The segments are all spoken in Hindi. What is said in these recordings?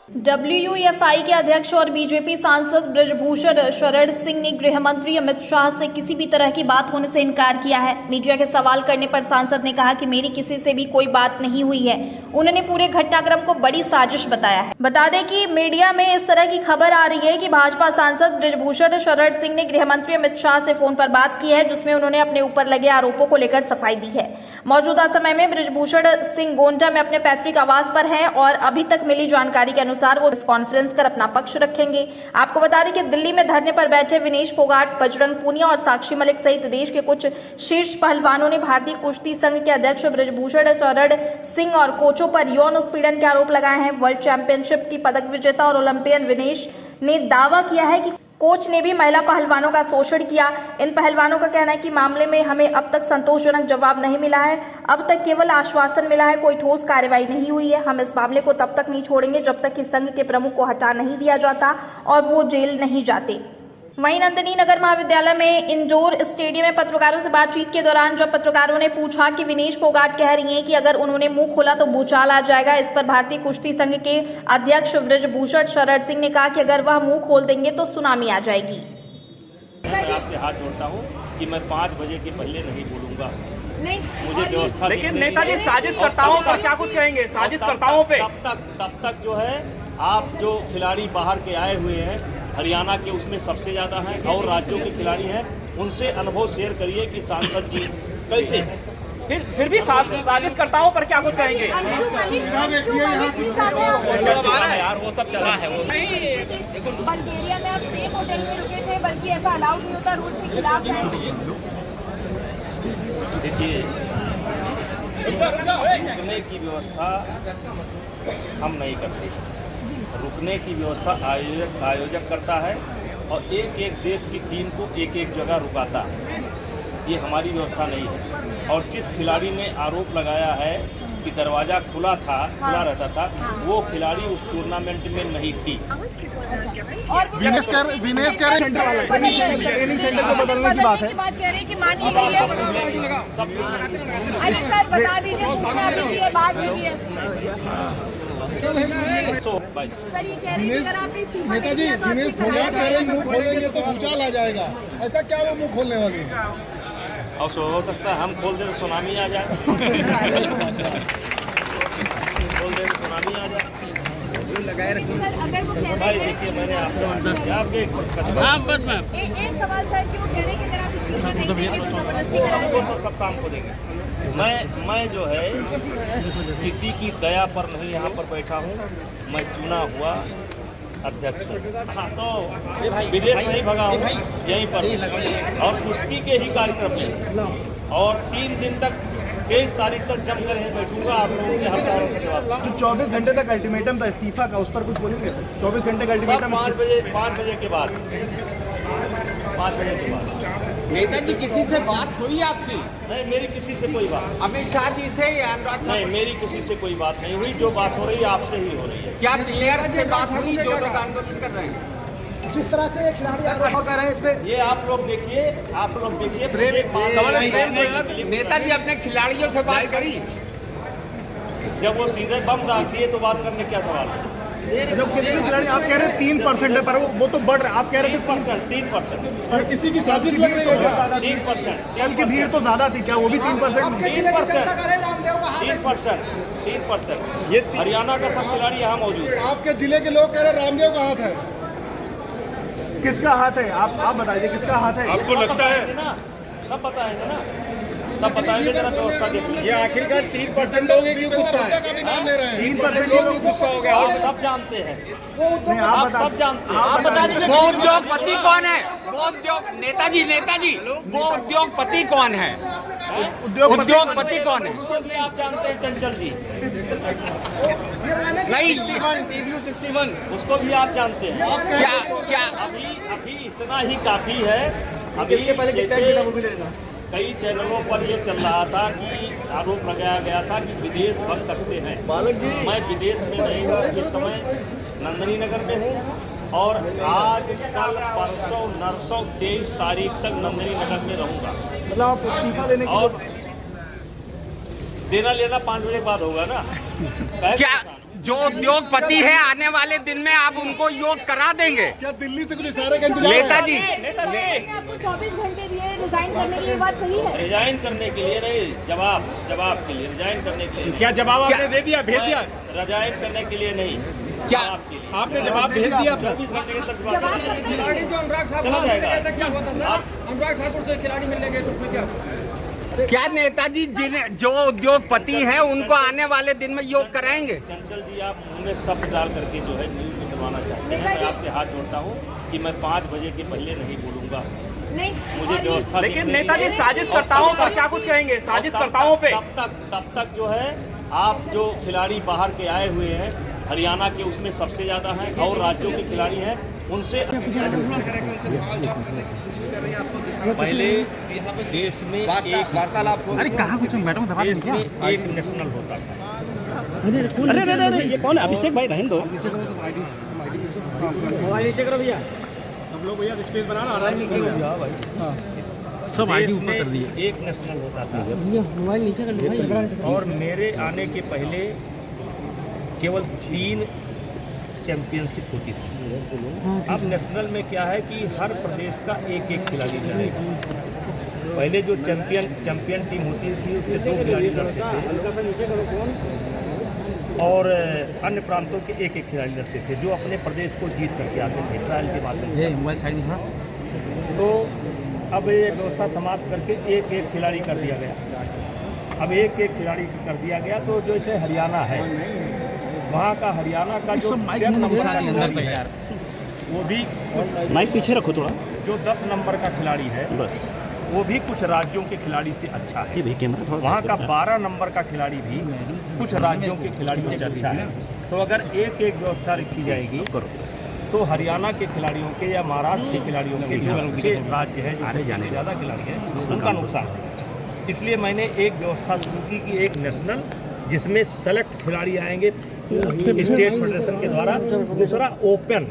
WUEFI के अध्यक्ष और बीजेपी सांसद ब्रजभूषण शरण सिंह ने गृह मंत्री अमित शाह से किसी भी तरह की बात होने से इनकार किया है। मीडिया के सवाल करने पर सांसद ने कहा कि मेरी किसी से भी कोई बात नहीं हुई है। उन्होंने पूरे घटनाक्रम को बड़ी साजिश बताया है। बता दें कि मीडिया में इस तरह की खबर आ रही है कि भाजपा सांसद ब्रजभूषण शरण सिंह ने गृह मंत्री अमित शाह से फोन पर बात की है, जिसमें उन्होंने अपने ऊपर लगे आरोपों को लेकर सफाई दी है। मौजूदा समय में ब्रजभूषण सिंह गोंडा में अपने पैतृक आवास पर हैं और अभी तक मिली जानकारी के अनुसार वो कॉन्फ्रेंस कर अपना पक्ष रखेंगे। आपको बता दें कि दिल्ली में धरने पर बैठे विनेश फोगाट, बजरंग पूनिया और साक्षी मलिक सहित देश के कुछ शीर्ष पहलवानों ने भारतीय कुश्ती संघ के अध्यक्ष ब्रजभूषण शरण सिंह और कोचों पर यौन उत्पीड़न के आरोप लगाए हैं। वर्ल्ड चैंपियनशिप की पदक विजेता और ओलंपियन विनेश ने दावा किया है कि कोच ने भी महिला पहलवानों का शोषण किया। इन पहलवानों का कहना है कि मामले में हमें अब तक संतोषजनक जवाब नहीं मिला है। अब तक केवल आश्वासन मिला है, कोई ठोस कार्रवाई नहीं हुई है। हम इस मामले को तब तक नहीं छोड़ेंगे जब तक कि संघ के प्रमुख को हटा नहीं दिया जाता और वो जेल नहीं जाते। वहीं नंदिनी नगर महाविद्यालय में इंडोर स्टेडियम में पत्रकारों से बातचीत के दौरान जब पत्रकारों ने पूछा कि विनेश फोगाट कह रही हैं कि अगर उन्होंने मुंह खोला तो भूचाल आ जाएगा, इस पर भारतीय कुश्ती संघ के अध्यक्ष ब्रजभूषण शरण सिंह ने कहा कि अगर वह मुंह खोल देंगे तो सुनामी आ जाएगी। मैं आपसे हाथ जोड़ता हूँ कि मैं 5 बजे के पहले नहीं बोलूंगा। नहीं, मुझे व्यवस्था, लेकिन नेताजी साजिशकर्ताओं पर क्या कुछ कहेंगे? साजिशकर्ताओं पे तब तक जो है आप जो खिलाड़ी बाहर के आए हुए हैं, हरियाणा के उसमें सबसे ज़्यादा हैं और राज्यों के खिलाड़ी हैं, उनसे अनुभव शेयर करिए कि सांसद जी कैसे फिर भी साजिशकर्ताओं पर क्या कुछ कहेंगे? यार वो सब चला है। वो बल्गेरिया में आप सेम होटल में रुके थे, बल्कि ऐसा अलाउड नहीं होता, रूल्स के खिलाफ है। देखिए, रुकने की व्यवस्था हम नहीं करते। रुकने की व्यवस्था आयोजक करता है और एक एक देश की टीम को एक एक जगह रुकाता है। ये हमारी व्यवस्था नहीं है। और जिस खिलाड़ी ने आरोप लगाया है कि दरवाज़ा खुला रहता था, वो खिलाड़ी उस टूर्नामेंट में नहीं थी। विनेश कह रहे ट्रेनिंग सेंटर को बदलने की बात है। बात कह रहे हैं कि मान ली गई है। अरे सर बता दीजिए, पूछना भी है, बात भी है। सर ये कह रही है अगर आपने इस्तीफा नेताजी विनेश फोगाट कह रहे मुंह खोलेंगे तो भूचाल आ जाएगा, ऐसा क्या वो मुंह खोलने वाली है? और हो सकता है हम खोल दें तो सुनामी आ जाए। खोल दें तो सुनामी आ जाए। सर अगर वो कह भाई रहे हैं, देखिए, मैंने आपके एक सवाल सर कि वो कह रहे हैं कि अगर आप इस्तीफा नहीं देंगे तो जबरदस्ती कराएंगे। तो सब शाम को देंगे। मैं जो है किसी की दया पर नहीं यहाँ पर बैठा हूँ। मैं चुना हुआ अध्यक्ष हूँ। हाँ, तो विदेश नहीं भगा हूँ, यहीं पर और कुश्ती के ही कार्यक्रम में। और 3 दिन तक 23 तारीख तक जम कर यहीं बैठूंगा। आप लोगों के हर सवालों के जवाब। जो 24 घंटे तक अल्टीमेटम था इस्तीफा का, उस पर कुछ बोलेंगे? 24 घंटे का अल्टीमेटम 5 बजे के बाद 5 बजे के बाद। नेताजी किसी से बात हुई आपकी? नहीं, मेरी किसी से कोई बात। अमित शाह जी से या अनुराग नहीं, मेरी किसी से कोई बात नहीं हुई। जो बात हो रही है आपसे ही हो रही है। क्या प्लेयर्स से बात हुई जो लोग आंदोलन कर रहे हैं? जिस तरह से खिलाड़ी आरोप कर रहे हैं इस पे, ये आप लोग देखिए। नेताजी अपने खिलाड़ियों से बात करी? जब वो सीधे बम डालती है तो बात करने क्या सवाल है? जो कितने खिलाड़ी आप कह रहे हैं 3% है, पर वो तो बढ़ रहा है। आप कह रहे थे 3%। और किसी की साजिश लग रही है क्या? 3%। कल की भीड़ तो ज्यादा थी, क्या वो भी 3%? 3%। ये हरियाणा का सब खिलाड़ी यहाँ मौजूद है। आपके जिले के लोग कह रहे रामदेव का हाथ है। किसका हाथ है? आप बताइए किसका हाथ है? आपको लगता है ना? सब बताएंगे ना, सब बताएंगे। जरा व्यवस्था देखिए। ये आखिरकार 3% लोगों की गुस्सा है। 3% लोग गुस्सा हो गया। आप सब जानते हैं। आप सब जानते हैं। आप बता दीजिए वो उद्योगपति कौन है? नेताजी वो उद्योगपति कौन है? उद्योगपति कौन है? उसको भी आप जानते हैं, चंचल जी। नहीं, उसको भी आप जानते हैं। क्या अभी इतना ही काफी है। अभी जैसे कई चैनलों पर ये चल रहा था कि आरोप लगाया गया था कि विदेश भग सकते हैं। मैं विदेश में नहीं हूँ, इस समय नंदिनी नगर में हूँ और आज कल परसों नरसों 23 तारीख तक नंदिनी नगर में रहूँगा। मतलब आप इस्तीफा देने और देना लेना 5 बजे के बाद होगा ना? क्या जो उद्योगपति है आने वाले दिन में आप उनको योग करा देंगे? क्या दिल्ली से कुछ इशारे का इंतजार है? नेताजी आपको 24 घंटे दिए रिजाइन करने के लिए, बात सही है? रिजाइन करने के लिए नहीं, जवाब के लिए रिजाइन करने के लिए। क्या जवाब आपने दे दिया, भेज दिया? रिजाइन करने के लिए नहीं, क्या जवाब के लिए। आपने जवाब भेज दिया? 24 घंटे के अंदर जवाब करते जो अनुराग ठाकुर चला जाएगा। क्या होता सर? अनुराग ठाकुर से खिलाड़ी मिलेंगे तो उसमें क्या? क्या नेताजी जो उद्योगपति हैं उनको आने वाले दिन में योग कराएंगे? चंचल जी, आप मुंह में शब्द डाल करके जो है न्यूज में करवाना चाहते हैं। मैं आपसे हाथ जोड़ता हूँ कि मैं 5 बजे के पहले नहीं बोलूँगा। नहीं, मुझे व्यवस्था लेकिन देखने नेताजी दीजिए। साजिश करताओं पर क्या कुछ कहेंगे? साजिश करताओं पे तब तक जो है आप जो खिलाड़ी बाहर के आए हुए हैं, हरियाणा के उसमें सबसे ज़्यादा हैं और राज्यों के खिलाड़ी हैं, उनसे पहले देश में एक वार्तालाप, अरे कहाँ कुछ मैडम दबा देश में एक नेशनल होता था। अरे ये कौन है? अभिषेक भाई रहने दो। मोबाइल नीचे करो भैया। सब लोग भैया स्पेस बना रहा सब देश में एक नेशनल होता था और मेरे आने के पहले केवल 3 चैंपियनशिप होती थी। अब नेशनल में क्या है कि हर प्रदेश का एक खिलाड़ी जाएगा। पहले जो चैंपियन टीम होती थी उसके 2 खिलाड़ी लड़ते थे और अन्य प्रांतों के एक खिलाड़ी लड़ते थे जो अपने प्रदेश को जीत करके आते थे ट्रायल के माध्यम से। तो अब ये व्यवस्था समाप्त करके एक खिलाड़ी कर दिया गया। अब एक खिलाड़ी कर दिया गया तो जैसे हरियाणा है, वहाँ का हरियाणा का जो वो भी माइक पीछे रखो थोड़ा। जो 10 नंबर का खिलाड़ी है बस वो भी कुछ राज्यों के खिलाड़ी से अच्छा है। वहाँ का 12 नंबर का खिलाड़ी भी कुछ राज्यों के खिलाड़ियों से अच्छा है। तो अगर एक व्यवस्था रखी जाएगी तो हरियाणा के खिलाड़ियों के या महाराष्ट्र के खिलाड़ियों के जो अच्छे राज्य हैं, जो जाने ज़्यादा खिलाड़ी हैं, उनका नुकसान है। इसलिए मैंने एक व्यवस्था शुरू की कि एक नेशनल जिसमें सेलेक्ट खिलाड़ी आएंगे स्टेट फेडरेशन के द्वारा, दूसरा ओपन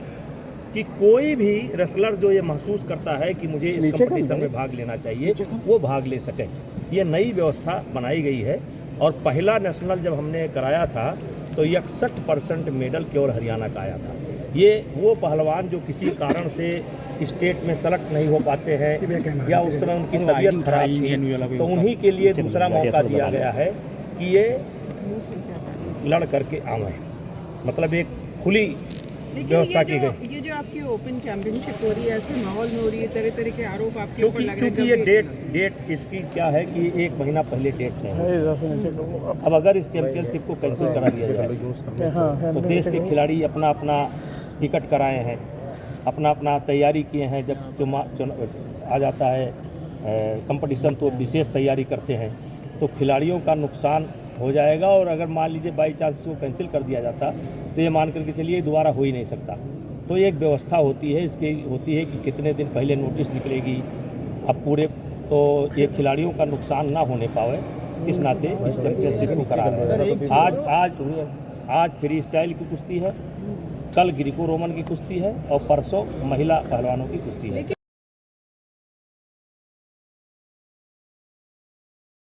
कि कोई भी रेसलर जो ये महसूस करता है कि मुझे इस कंपटीशन में भाग लेना चाहिए वो भाग ले सके। ये नई व्यवस्था बनाई गई है और पहला नेशनल जब हमने कराया था तो 61% मेडल केवल हरियाणा का आया था। ये वो पहलवान जो किसी कारण से स्टेट में सेलेक्ट नहीं हो पाते हैं या उस समय उनकी तबीयत खराब थी, तो उन्हीं के लिए दूसरा मौका दिया गया है कि ये लड़ करके आवें। मतलब एक खुली व्यवस्था की गई। ये जो आपकी ओपन चैंपियनशिप हो रही है, ऐसे माहौल में हो रही है, तरह के आरोप आपके ऊपर लग रहे हैं। क्योंकि ये डेट इसकी क्या है कि 1 महीना पहले डेट है। अब अगर इस चैंपियनशिप को कैंसिल करा दिया जाए तो देश के खिलाड़ी अपना अपना टिकट कराए हैं, अपना अपना तैयारी किए हैं। जब आ जाता है कंपटीशन तो विशेष तैयारी करते हैं, तो खिलाड़ियों का नुकसान हो जाएगा। और अगर मान लीजिए बाई चांस वो कैंसिल कर दिया जाता तो ये मान करके चलिए दोबारा हो ही नहीं सकता। तो एक व्यवस्था होती है, इसकी होती है कि कितने दिन पहले नोटिस निकलेगी। अब पूरे तो ये खिलाड़ियों का नुकसान ना होने पावे इस नाते इस चैंपियनशिप को करा रहे हैं। आज फ्री स्टाइल की कुश्ती है, कल ग्रीको रोमन की कुश्ती है और परसों महिला पहलवानों की कुश्ती है।